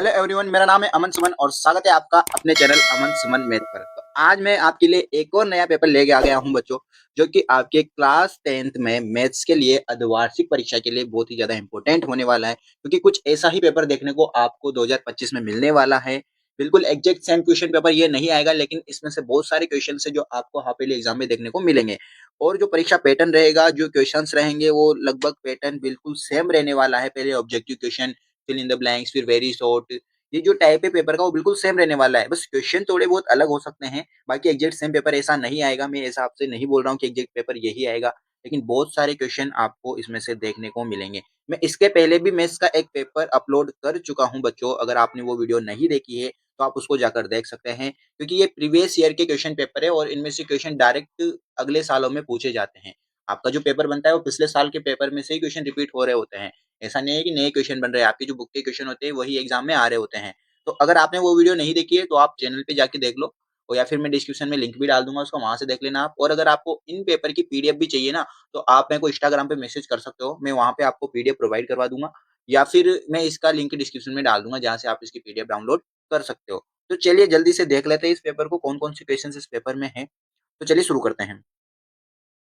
Hello everyone, मेरा नाम है अमन सुमन और स्वागत है आपका अपने चैनल अमन सुमन मैथ पर। तो आज मैं आपके लिए एक और नया पेपर लेके आ गया हूं बच्चों, जो कि आपके क्लास 10th में मैथ्स के लिए अर्धवार्षिक परीक्षा के लिए बहुत ही ज्यादा इंपॉर्टेंट होने वाला है, क्योंकि कुछ ऐसा ही पेपर देखने को आपको 2025 में मिलने वाला है। बिल्कुल एग्जैक्ट सेम क्वेश्चन पेपर ये नहीं आएगा, लेकिन इसमें से बहुत सारे क्वेश्चन है जो आपको हाफ ईयरली एग्जाम में देखने को मिलेंगे। और जो परीक्षा पैटर्न रहेगा, जो क्वेश्चन रहेंगे, वो लगभग पैटर्न बिल्कुल सेम रहने वाला है। पहले objective question, fill in the blanks, फिर वेरी शॉर्ट। ये जो टाइप है पेपर का वो बिल्कुल सेम रहने वाला है, बस क्वेश्चन थोड़े बहुत अलग हो सकते हैं। बाकी एग्जैक्ट सेम पेपर ऐसा नहीं आएगा। मैं ऐसा आपसे नहीं बोल रहा हूँ कि एग्जैक्ट पेपर यही आएगा, लेकिन बहुत सारे क्वेश्चन आपको इसमें से देखने को मिलेंगे। मैं इसके पहले भी मैथ्स का एक पेपर अपलोड कर चुका हूँ बच्चों। अगर आपने वो वीडियो नहीं देखी है तो आप उसको जाकर देख सकते हैं, क्योंकि ये प्रीवियस ईयर के क्वेश्चन पेपर है और इनमें से क्वेश्चन डायरेक्ट अगले सालों में पूछे जाते हैं। आपका जो पेपर बनता है वो पिछले साल के पेपर में से ही क्वेश्चन रिपीट हो रहे होते हैं। ऐसा नहीं है कि नए क्वेश्चन बन रहे हैं। आपकी जो बुक के क्वेश्चन होते हैं वही एग्जाम में आ रहे होते हैं। तो अगर आपने वो वीडियो नहीं देखी है तो आप चैनल पे जाके देख लो, और या फिर मैं डिस्क्रिप्शन में लिंक भी डाल दूंगा, उसको वहां से देख लेना आप। और अगर आपको इन पेपर की पीडीएफ भी चाहिए ना, तो आप मेरे को इंस्टाग्राम पे मैसेज कर सकते हो, मैं वहां पे आपको पीडीएफ प्रोवाइड करवा दूंगा, या फिर मैं इसका लिंक डिस्क्रिप्शन में डाल दूंगा जहां से आप इसकी पीडीएफ डाउनलोड कर सकते हो। तो चलिए जल्दी से देख लेते हैं इस पेपर को, कौन कौन से क्वेश्चन इस पेपर में है। तो चलिए शुरू करते हैं।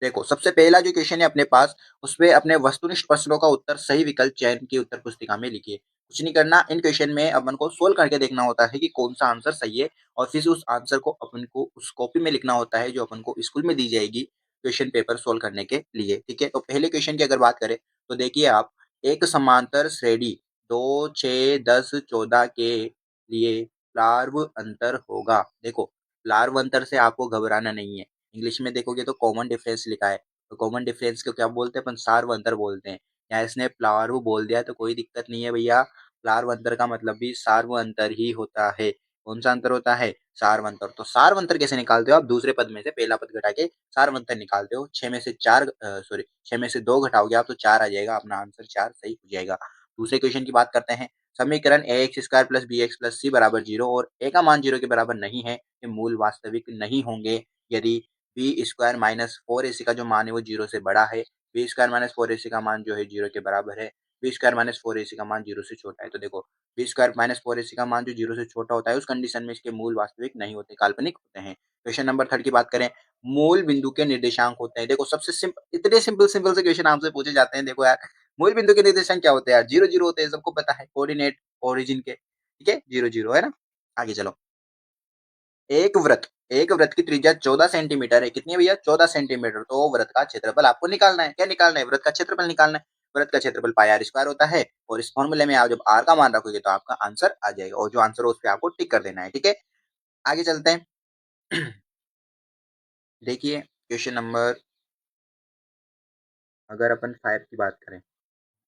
देखो, सबसे पहला जो क्वेश्चन है अपने पास, उसपे अपने वस्तुनिष्ठ प्रश्नों का उत्तर सही विकल्प चयन की उत्तर पुस्तिका में लिखिए। कुछ नहीं करना, इन क्वेश्चन में अपन को सोल्व करके देखना होता है कि कौन सा आंसर सही है, और फिर उस आंसर को अपन को उस कॉपी में लिखना होता है जो अपन को स्कूल में दी जाएगी क्वेश्चन पेपर सोल्व करने के लिए। ठीक है, तो पहले क्वेश्चन की अगर बात करें तो देखिए आप, एक समांतर श्रेणी 2, 6, 10, 14 के लिए लार्व अंतर होगा। देखो, लार्व अंतर से आपको घबराना नहीं है। इंग्लिश में देखोगे तो कॉमन डिफरेंस लिखा है, तो कॉमन डिफरेंस को क्या बोलते हैं अपन? सार्व अंतर बोलते हैं। यहाँ इसने प्लार्व बोल दिया तो कोई दिक्कत नहीं है भैया। प्लार्व अंतर का मतलब भी सार्व अंतर ही होता है। कौन सा अंतर होता है? सार्व अंतर। तो सार्व अंतर कैसे निकालते हो आप? दूसरे पद में से पहला पद घटा के सार्व अंतर निकालते हो। 6 में से 4 सॉरी 6 में से 2 घटाओगे आप तो 4 आ जाएगा। अपना आंसर 4 सही हो जाएगा। दूसरे क्वेश्चन की बात करते हैं। समीकरण a x square plus b x plus c बराबर 0 और ए का मान 0 के बराबर नहीं है, ये मूल वास्तविक नहीं होंगे यदि बी स्क्वायर माइनस फोर ए सी का जो मान है वो 0 से बड़ा है, बी स्क्वायर माइनस फोर ए सी का मान जो है 0 के बराबर है, बी स्क्वायर माइनस फोर ए सी का मान 0 से छोटा है। तो देखो, बी स्क्वायर माइनस फोर ए सी का मान जो 0 से छोटा होता है उस कंडीशन में इसके मूल वास्तविक नहीं होते, काल्पनिक होते हैं। क्वेश्चन नंबर 3 की बात करें, मूल बिंदु के निर्देशांक होते हैं। देखो, सबसे सिंपल, इतने सिंपल सिंपल से क्वेश्चन आपसे पूछे जाते हैं। देखो यार, मूल बिंदु के निर्देशांक क्या होते हैं यार? 0 0 होते हैं, सबको पता है, कोऑर्डिनेट ओरिजिन के। ठीक है, 0 0 है ना। आगे चलो। एक वृत्त की त्रिज्या 14 सेंटीमीटर है। कितनी है भैया? 14 सेंटीमीटर। तो वृत्त का क्षेत्रफल आपको निकालना है। क्या निकालना है? वृत्त का क्षेत्रफल निकालना है। वृत्त का क्षेत्रफल पाई आर स्क्वायर होता है, और इस फॉर्मूले में आप जब आर का मान रखोगे तो आपका आंसर आ जाएगा, और जो आंसर हो उस पर आपको टिक कर देना है। ठीक है, आगे चलते हैं। देखिए क्वेश्चन नंबर, अगर अपन 5 की बात करें,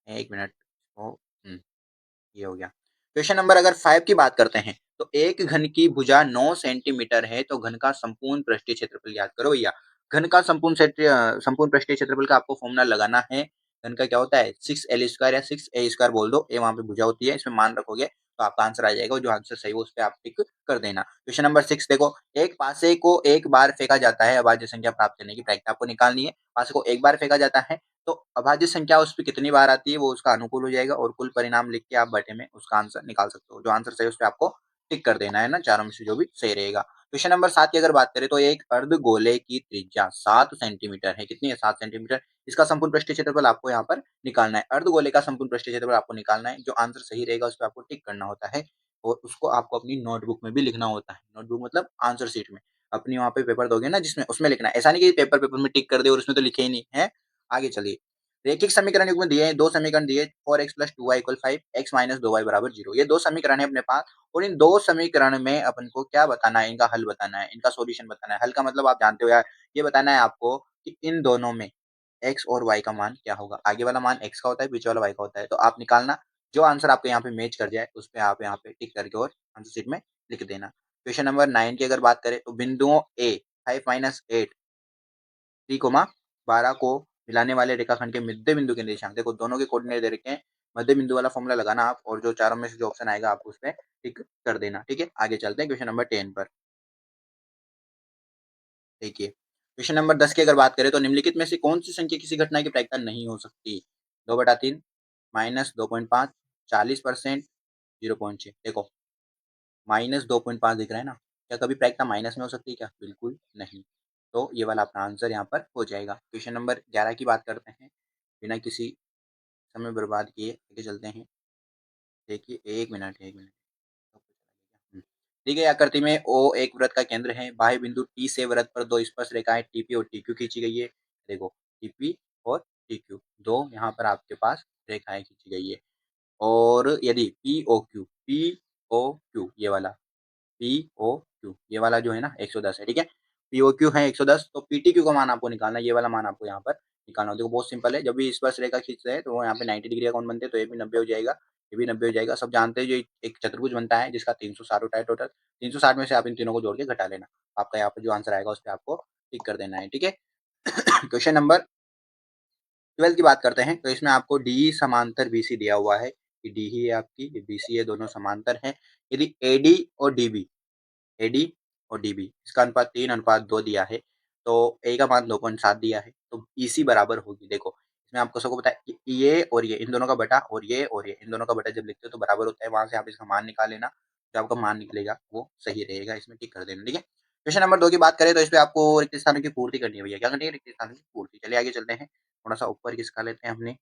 एक मिनट। ओ, ये हो गया। क्वेश्चन नंबर अगर 5 की बात करते हैं, तो एक घन की भुजा 9 सेंटीमीटर है, तो घन का संपूर्ण पृष्ठीय क्षेत्रफल याद करो भैया। घन का संपूर्ण पृष्ठीय क्षेत्रफल का आपको फॉर्मूला लगाना है। घन का क्या होता है? 6l स्क्वायर या 6a स्क्वायर बोल दो, ए वहां पे भुजा होती है, इसमें मान रखोगे तो आपका आंसर आ जाएगा, और जो आंसर सही हो उस पर आप टिक कर देना। क्वेश्चन नंबर 6 देखो, एक पासे को एक बार फेंका जाता है, अभाज्य संख्या प्राप्त करने की प्रक्रिया आपको निकालनी है। पासे को एक बार फेंका जाता है, तो अभाज्य संख्या उस पर कितनी बार आती है वो उसका अनुकूल हो जाएगा, और कुल परिणाम लिख के आप बटे में उसका आंसर निकाल सकते हो। जो आंसर सही है उस पर आपको टिक कर देना है ना, चारों में से जो भी सही रहेगा। क्वेश्चन नंबर 7 की अगर बात करें, तो एक अर्धगोले की त्रिज्या 7 सेंटीमीटर है। कितनी है? 7 सेंटीमीटर। इसका संपूर्ण पृष्ठीय क्षेत्रफल आपको यहाँ पर निकालना है। अर्धगोले का संपूर्ण पृष्ठीय क्षेत्रफल आपको निकालना है। जो आंसर सही रहेगा उस पर आपको टिक करना होता है, और उसको आपको अपनी नोटबुक में भी लिखना होता है। नोटबुक मतलब आंसर शीट में, अपनी वहां पे पेपर दोगे ना जिसमें, उसमें लिखना है। ऐसा नहीं कि पेपर पेपर में टिक कर दे और उसमें तो लिखे ही नहीं है। आगे चलिए। रैखिक समीकरण युग्म दिए हैं, दो समीकरण दिए, 4x plus 2y equal 5, x minus 2y बराबर 0। ये दो समीकरण है अपने पास, और इन दो समीकरण में अपन को क्या बताना है? इनका हल बताना है, इनका सॉल्यूशन बताना है। हल का मतलब आप जानते हो यार, ये बताना है आपको कि इन दोनों में x और y का मान क्या होगा। आगे वाला मान x का होता है, पीछे वाला y का होता है, तो आप निकालना। जो आंसर आपके यहाँ पे मैच कर जाए उस पे आप यहाँ पे टिक करके और आंसर शीट में लिख देना। क्वेश्चन नंबर 9 की अगर बात करें, तो बिंदुओं a 5 माइनस 8 3, 12 को मिलाने वाले रेखाखंड के मध्य बिंदु के निर्देशांक। देखो, दोनों के कोऑर्डिनेट दे रखे हैं, मध्य बिंदु वाला फॉर्मूला लगाना आप, और जो चारों में से जो ऑप्शन आएगा आपको उस पर टिक कर देना। ठीक है, आगे चलते हैं क्वेश्चन नंबर 10 पर। देखिए, क्वेश्चन नंबर 10 की अगर बात करें, तो निम्नलिखित में से कौन सी संख्या किसी घटना की प्रायिकता नहीं हो सकती? 2/3, -2.5, 40%, 0.6 देखो -2.5 दिख रहा है ना? क्या कभी प्रायिकता माइनस में हो सकती है क्या? बिल्कुल नहीं। तो ये वाला अपना आंसर यहाँ पर हो जाएगा। क्वेश्चन नंबर 11 की बात करते हैं, बिना किसी समय बर्बाद किए आगे चलते हैं। देखिए 1 मिनट। हुँ। दी गई आकृति में O एक वृत्त का केंद्र है। बाह्य बिंदु T से वृत्त पर 2 स्पर्श रेखाएँ TP और TQ खींची गई है। देखो TP और TQ 2 यहाँ पर आपके पास रेखाएँ खींची गई है। और यदि POQ ये वाला POQ ये वाला जो है ना 110 है, ठीक है? POQ है 110 तो PTQ का मान आपको निकालना है, ये वाला मान आपको यहाँ पर निकालना है। देखो बहुत सिंपल है, जब भी स्पर्श रेखा खींचते हैं तो वो यहाँ पे 90 डिग्री का कोण बनते हैं, तो ये भी 90 हो जाएगा, ये भी 90 हो जाएगा। सब जानते हैं जो एक चतुर्भुज बनता है जिसका 360 होता है टोटल, 360 में से आप इन तीनों को जोड़ के घटा लेना। आपका यहाँ पे जो आंसर आएगा उस पे आपको टिक कर देना है, ठीक है? क्वेश्चन नंबर 12 की बात करते हैं, तो इसमें आपको DE समांतर BC दिया हुआ है, कि D ही है आपकी, ये BC है, दोनों समांतर हैं। यदि AD और DB AD और DB इसका अनुपात 3:2 दिया है, तो A का मान 2.7 दिया है, तो EC बराबर होगी। देखो, इसमें आपको सबको पता है कि ये और ये इन दोनों का बटा और ये इन दोनों का बटा जब लिखते हो तो बराबर होता है, वहाँ से आप इसका मान निकाल लेना, जो आपका मान निकलेगा वो सही रहेगा, इसमें टिक कर देना, ठीक है? क्वेश्चन नंबर 2 की बात करें तो इसपे आपको रिक्त स्थानों की पूर्ति करनी है भैया, क्या करनी है? रिक्त स्थानों की पूर्ति। चलिए आगे चलते हैं, थोड़ा-सा ऊपर खिसका लेते हैं अपने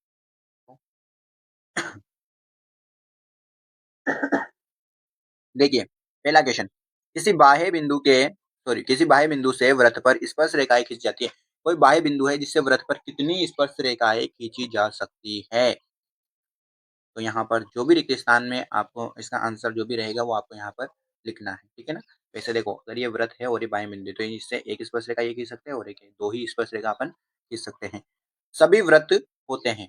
देखिए, पहला क्वेश्चन किसी बाह्य बिंदु से वृत्त पर स्पर्श रेखाएँ खींची जाती हैं। कोई बाह्य बिंदु है जिससे वृत्त पर कितनी स्पर्श रेखाएँ खींची जा सकती है? तो यहाँ पर जो भी रिक्त स्थान में आपको इसका आंसर जो भी रहेगा वो आपको यहाँ पर लिखना है, ठीक है ना? वैसे देखो अगर ये वृत्त है और ये बाह्य बिंदु है, तो इससे एक स्पर्श रेखा ये खींच सकते हैं और एक 2 ही स्पर्श रेखा अपन खींच सकते हैं। सभी वृत्त होते हैं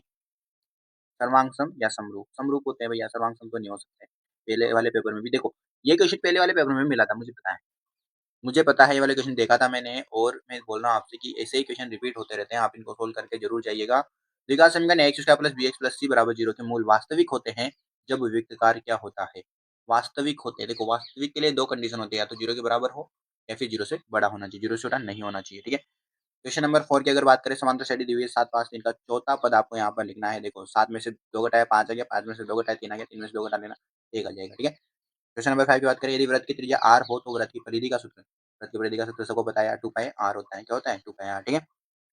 सर्वांग या समरूप। समरूप होते हैं भैया, सर्वांग तो नहीं हो सकते। पहले वाले पेपर में भी देखो, ये क्वेश्चन पहले वाले पेपर में भी मिला था, मुझे पता है। मुझे पता है ये वाले क्वेश्चन देखा था मैंने और मैं बोल रहा हूँ आपसे कि ऐसे ही क्वेश्चन रिपीट होते रहते हैं, आप इनको सोल्व करके ज़रूर जाइएगा। द्विघात समीकरण x square plus bx plus c बराबर 0 के मूल वास्तविक होते हैं जब विविक्तकार क्या होता है? वास्तविक होते हैं। देखो वास्तविक के लिए 2 कंडीशन होती है, या तो 0 के बराबर हो या फिर 0 से बड़ा होना चाहिए, 0 से छोटा नहीं होना चाहिए, ठीक है? क्वेश्चन नंबर 4 की अगर बात करें, समांतर श्रेणी दी हुई है 7, 5, 3 का चौथा पद आपको यहाँ पर लिखना है। देखो 7 में से 2 घटाया 5 आ गया, 5 में से 2 घटाया 3 आ गया, 3 में से 2 घटा लेना 1 आ जाएगा, ठीक है? क्वेश्चन नंबर 5 की बात करें, यदि वृत्त की त्रिज्या r हो तो वृत्त की परिधि का सूत्र, वृत्त की परिधि का सूत्र सबको पता है 2 पाई r होता है। क्या होता है? 2 पाई r, ठीक है?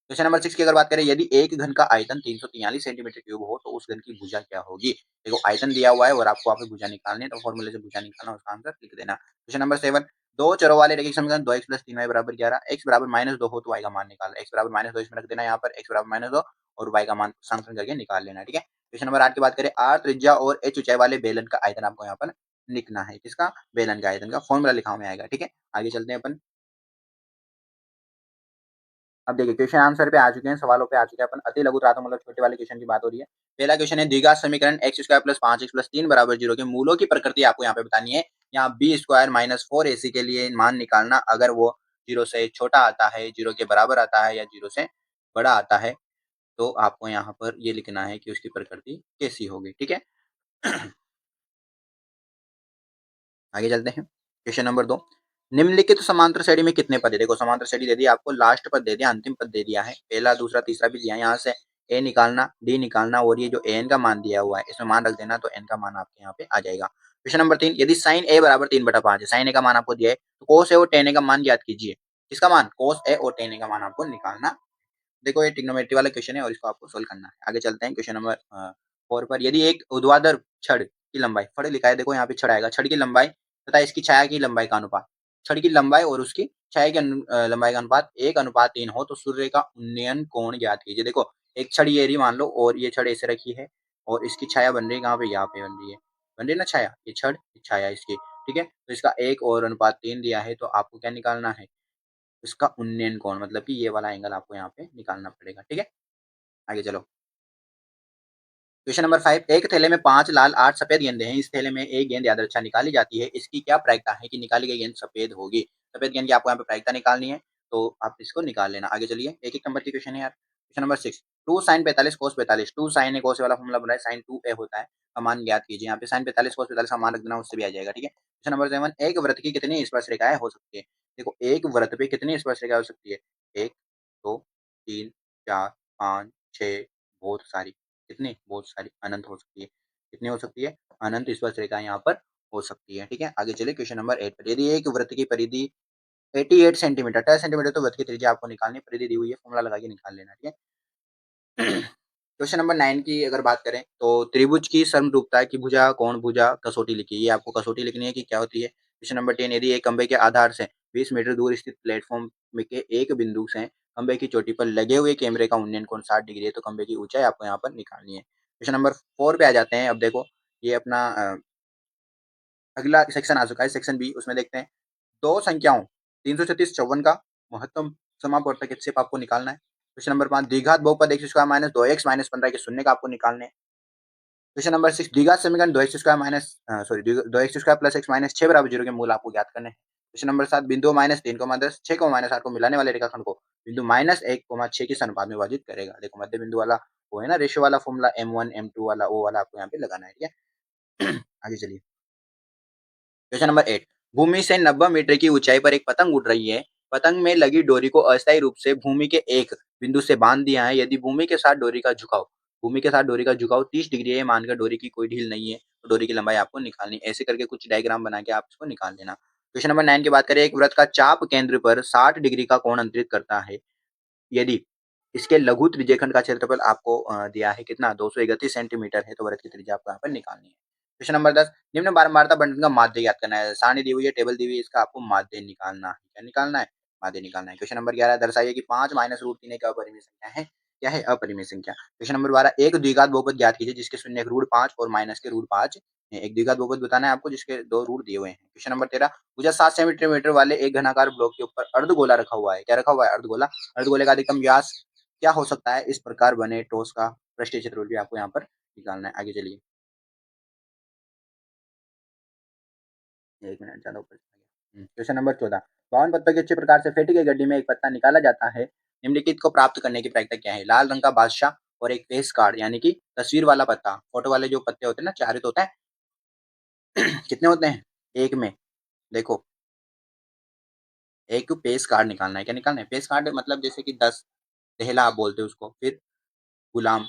क्वेश्चन नंबर 6 की अगर बात करें, यदि एक घन का आयतन 343 सेंटीमीटर क्यूब हो तो उस घन की भुजा क्या होगी? देखो आयतन दिया हुआ है और आपको वहाँ पे भुजा निकालनी है, तो फॉर्मूले से भुजा निकालना, उसका आंसर लिख देना। क्वेश्चन नंबर 7, दो चरों वाले रैखिक समीकरण 2x प्लस 3y बराबर 11, x बराबर -2 हो तो y का मान निकालना। x बराबर -2 इसमें रख देना यहाँ पर, x बराबर -2 और y का मान समीकरण करके निकाल लेना, ठीक है? क्वेश्चन नंबर 8 की बात करें, r त्रिज्या और h ऊंचाई वाले बेलन का आयतन आपको यहाँ पर लिखना है। किसका? बेलन का आयतन का फॉर्मूला लिखा हुआ में आएगा, ठीक है? आगे चलते हैं अपन। अब देखिए क्वेश्चन आंसर पे आ चुके हैं, सवालों पे आ चुके हैं अपन। अति लघु त्रातक मतलब छोटे वाले क्वेश्चन की बात हो रही है। पहला क्वेश्चन है, द्विघात समीकरण x square plus 5x plus 3 बराबर 0 के मूलों की प्रकृति आपको यहाँ पे बतानी है। यहाँ b स्क्वायर माइनस 4ac के लिए मान निकालना, अगर वो 0 से छोटा आता है, 0 के बराबर आता है या 0 से बड़ा आता है, तो आपको यहाँ पर ये लिखना है कि उसकी प्रकृति कैसी होगी, ठीक है? आगे चलते हैं। क्वेश्चन नंबर 2, निम्नलिखित समांतर श्रेणी में कितने पद है? देखो समांतर श्रेणी दे दी आपको, लास्ट पद दे दिया, अंतिम पद दे दिया है। पहला, दूसरा, तीसरा भी दिया है। यहाँ से ए निकालना, डी निकालना और ये जो एन का मान दिया हुआ है इसमें मान रख देना, तो एन का मान आपके यहाँ पे आ जाएगा। क्वेश्चन नंबर 3, यदि साइन ए बराबर 3/5 है, साइन ए का मान आपको दिया है, तो कोस ए और टेन ए का मान ज्ञात कीजिए। किसका मान? कोस ए और टेन ए का मान आपको निकालना। देखो ये ट्रिग्नोमेट्री वाला क्वेश्चन है और इसको आपको सोल्व करना है। आगे चलते हैं क्वेश्चन नंबर 4 पर, यदि एक ऊर्ध्वाधर छड़ की लंबाई, फड़ लिखा है, देखो यहाँ पे छड़ आएगा, छड़ की लंबाई तथा इसकी छाया की लंबाई का अनुपात, छड़ की लंबाई और उसकी छाया की लंबाई का अनुपात 1:3 हो तो सूर्य का उन्नयन कोण ज्ञात कीजिए। देखो एक छड़ ये रही मान लो, और ये छड़ ऐसे रखी है और इसकी छाया बन रही है कहाँ पे? यहाँ पे बन रही है, बन रही है ना छाया, ये छड़ छाया इसकी, ठीक है? तो इसका 1 और अनुपात 3 दिया है, तो आपको क्या निकालना है? इसका उन्नयन कोण, मतलब कि ये वाला एंगल आपको यहाँ पे निकालना पड़ेगा, ठीक है? आगे चलो। क्वेश्चन नंबर 5, एक थैले में 5 लाल 8 सफेद गेंदें हैं। इस थैले में एक गेंद यादृच्छा निकाली जाती है। इसकी क्या प्रायिकता है कि निकाली गई गेंद सफेद होगी? सफेद गेंद की आपको यहाँ पे प्रायिकता निकालनी है, तो आप इसको निकाल लेना। आगे चलिए, एक-एक नंबर की क्वेश्चन है यार। Question number 6, 2 sin 45 cos 45, 2 sin a cos a वाला फॉर्मूला बना है, sin 2a होता है, का मान ज्ञात कीजिए। यहाँ पे sin 45 cos 45 का मान रख देना, उससे भी आ जाएगा, ठीक है? क्वेश्चन नंबर 7, एक वृत्त की कितनी स्पर्श रेखाएँ हो सकती है? देखो एक वृत्त पे कितनी स्पर्श रेखाएँ हो सकती है? 1, 2, 3, 4, 5, 6, बहुत सारी। कितनी? बहुत सारी, अनंत हो सकती है। कितनी हो सकती है? अनंत स्पर्श रेखा यहाँ पर हो सकती है। ठीक है, आगे चलिए क्वेश्चन नंबर 8 पर। यदि एक वृत्त की परिधि 88 सेंटीमीटर, 10 सेंटीमीटर तो वृत्त की त्रिज्या आपको निकालनी है, परिधि दी हुई है, फॉर्मूला लगा के निकाल लेना। ठीक है। क्वेश्चन नंबर 9 की अगर बात करें तो त्रिभुज की समरूपता की भुजा कोण भुजा कसौटी लिखी है। ये आपको कसौटी लिखनी है कि क्या होती है। क्वेश्चन नंबर 10, यदि एक खंभे के आधार से 20 मीटर दूर स्थित प्लेटफॉर्म में के एक बिंदु से खंभे की चोटी पर लगे हुए कैमरे का उन्नयन कोण 60 डिग्री है तो खंभे की ऊंचाई आपको यहाँ पर निकालनी है। क्वेश्चन नंबर 4 पे आ जाते हैं। अब देखो ये अपना अगला सेक्शन आ चुका है, सेक्शन बी। उसमें देखते हैं दो संख्याओं 336 54 का महत्तम समापवर्तक हिस्सेप आपको निकालना है। क्वेश्चन नंबर 5, द्विघात बहुपद x square minus 2x minus 15 के शून्य का आपको निकालने हैं। क्वेश्चन नंबर 6, द्विघात समीकरण 2x square minus 2x square plus x minus 6 बराबर 0 के मूल आपको ज्ञात करने हैं। क्वेश्चन नंबर 7, बिंदु -3, 10, 6, -8 को मिलाने वाले रेखाखंड को बिंदु -1, 6 के अनुपात में विभाजित करेगा। देखो मध्य बिंदु वाला वो है ना रेशियो वाला फॉर्मूला m1 m2 वाला वो वाला आपको यहाँ पे लगाना है। ठीक है। आगे चलिए क्वेश्चन नंबर 8, भूमि से 90 मीटर की ऊंचाई पर एक पतंग उड़ रही है। पतंग में लगी डोरी को अस्थायी रूप से भूमि के एक बिंदु से बांध दिया है। यदि भूमि के साथ डोरी का झुकाव 30 डिग्री है, मानकर डोरी की कोई ढील नहीं है तो डोरी की लंबाई आपको निकालनी है। ऐसे करके कुछ डायग्राम बना के आप इसको निकाल लेना। क्वेश्चन नंबर 9 की बात करें, एक वृत्त का चाप केंद्र पर 60 डिग्री का कोण अंतरित करता है। यदि इसके लघु त्रिज्यखंड का क्षेत्रफल आपको दिया है कितना 231 सेंटीमीटर है तो वृत्त की त्रिज्या आपको यहाँ पर निकालनी है। क्वेश्चन नंबर 10, निम्न बारंबारता बंटन का माध्य ज्ञात करना है। सारणी दी हुई है, टेबल दी हुई है, इसका आपको माध्य निकालना है। क्या निकालना है? माध्य निकालना है। क्वेश्चन नंबर 11, दर्शाइए कि 5 माइनस रूट 3 एक अपरिमेय संख्या है। क्या है? अपरिमेय संख्या। क्वेश्चन नंबर 12, एक द्विघात बहुपद ज्ञात कीजिए जिसके शून्य रूट 5 और माइनस के रूट 5 है। एक द्विघात बहुपद बताना है आपको जिसके दो रूट दिए हुए हैं। क्वेश्चन नंबर 13, भुजा 7 सेंटीमीटर वाले एक घनाकार ब्लॉक के ऊपर अर्धगोला रखा हुआ है। क्या रखा हुआ है? अर्धगोला। अर्धगोले का अधिकतम व्यास क्या हो सकता है? इस प्रकार बने ठोस का पृष्ठीय क्षेत्रफल भी आपको यहाँ पर निकालना है। आगे चलिए, एक मिनट ज्यादा ऊपर चला गया। क्वेश्चन नंबर 14, 52 पत्तों की अच्छी प्रकार से फेंटी गई गड्डी में एक पत्ता निकाला जाता है। निम्नलिखित को प्राप्त करने की प्रक्रिया क्या है? लाल रंग का बादशाह और एक फेस कार्ड यानी कि तस्वीर वाला पत्ता। फोटो वाले जो पत्ते होते हैं ना, चारित होते हैं। कितने होते हैं एक में? देखो एक पेस कार्ड निकालना है। क्या निकालना है? पेस कार्ड मतलब जैसे कि 10 दहला आप बोलते हो उसको, फिर गुलाम,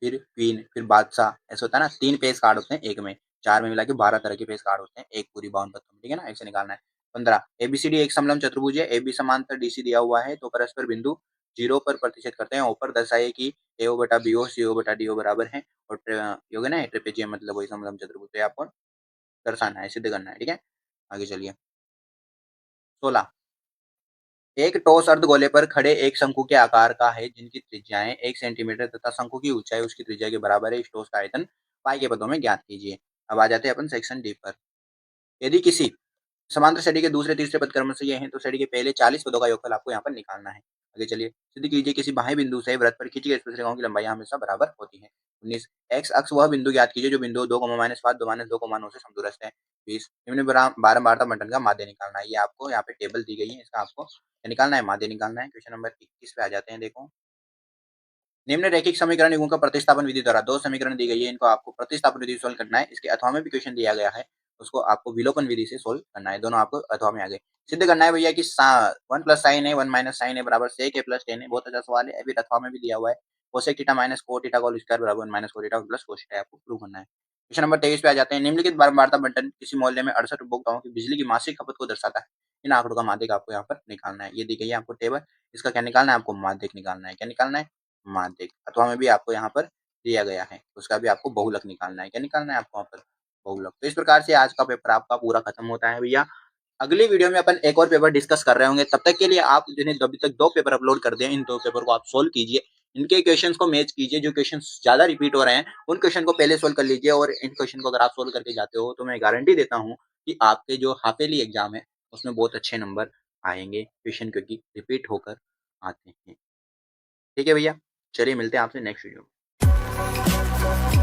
फिर क्वीन, फिर बादशाह, ऐसा होता है ना। 3 पेस कार्ड होते हैं एक में, 4 में मिला के 12 तरह के पेस कार्ड होते हैं एक पूरी 52 पत्तों में। ठीक है ना, ऐसे निकालना है। 15, एबीसीडी एक समलंब चतुर्भुज है। एबी समांतर डीसी दिया हुआ है तो परस्पर बिंदु 0 पर प्रतिच्छेद करते हैं। ऊपर दर्शाइए कि एओ बटा बीओ सीओ बटा डीओ बराबर है और ये होगा ना ट्रेपेजियम मतलब वही समलंब चतुर्भुज, तो आपको दर्शाना है, सिद्ध करना है। ठीक है, आगे चलिए। 16, एक ठोस अर्धगोले पर खड़े एक शंकु के आकार का है जिनकी त्रिज्याएं 1 सेंटीमीटर तथा शंकु की ऊंचाई उसकी त्रिज्या के बराबर है। इस ठोस का आयतन पाई के पदों में ज्ञात कीजिए। अब आ जाते हैं अपन सेक्शन डी पर। यदि किसी समांतर श्रेणी के दूसरे तीसरे पद क्रम से ये हैं तो श्रेणी के पहले 40 पदों का योगफल आपको यहाँ पर निकालना है। आगे चलिए, सिद्ध कीजिए किसी बाह्य बिंदु से वृत्त पर खींची गई स्पर्शरेखाओं की लंबाई हमेशा बराबर होती है। 19, एक्स अक्ष वह बिंदु ज्ञात कीजिए जो बिंदु 2,-5 2-2,9 से समदूरस्थ है। 20, निम्न बारंबारता बंटन का माध्य निकालना है। ये आपको यहाँ पे टेबल दी गई है, इसका आपको निकालना है, माध्य निकालना है। क्वेश्चन नंबर 21 पे आ जाते हैं। देखो निम्न रैखिक समीकरण युग्मों का प्रतिस्थापन विधि द्वारा, दो समीकरण दी गई है, इनको आपको प्रतिस्थापन विधि सोल्व करना है। इसके अथवा में भी क्वेश्चन दिया गया है, उसको आपको विलोपन विधि से सोल्व करना है। दोनों आपको अथवा में आ गए। सिद्ध करना है भैया कि 1 प्लस साइन है 1 माइनस साइन है बराबर sec a प्लस tan है। बहुत अच्छा सवाल है, अभी अथवा में भी दिया हुआ है। cosec theta minus cot theta का होल स्क्वायर बराबर 1 minus cot theta plus cos theta आपको प्रूव करना है। क्वेश्चन नंबर 23 पे आ जाते हैं। निम्नलिखित बारंबारता बंटन किसी मोहल्ले में 68 उपभोक्ताओं की बिजली की मासिक खपत को दर्शाता है। इन आंकड़ों का माध्यक आपको यहाँ पर निकालना है। ये दी गई है आपको टेबल, इसका क्या निकालना है? आपको माध्यक निकालना है। क्या निकालना है? माध्यक। अथवा में भी आपको यहाँ पर दिया गया है, उसका भी आपको बहुलक निकालना है। क्या निकालना है आपको यहाँ पर? बहुलक। तो इस प्रकार से आज का पेपर आपका पूरा खत्म होता है भैया। अगली वीडियो में अपन एक और पेपर डिस्कस कर रहे होंगे। तब तक के लिए आप जिन्हें अभी तक 2 पेपर अपलोड कर दिए, इन 2 पेपर को आप सोल्व कीजिए। इनके क्वेश्चंस को मैच कीजिए, जो क्वेश्चंस ज्यादा रिपीट हो रहे हैं उन क्वेश्चन को पहले सोल्व कर लीजिए। और इन क्वेश्चन को अगर आप सोल्व करके जाते हो तो मैं गारंटी देता हूँ कि आपके जो हाफ ईयरली एग्जाम है उसमें बहुत अच्छे नंबर आएंगे क्वेश्चन, क्योंकि रिपीट होकर आते हैं। ठीक है भैया, चलिए मिलते हैं आपसे नेक्स्ट वीडियो में।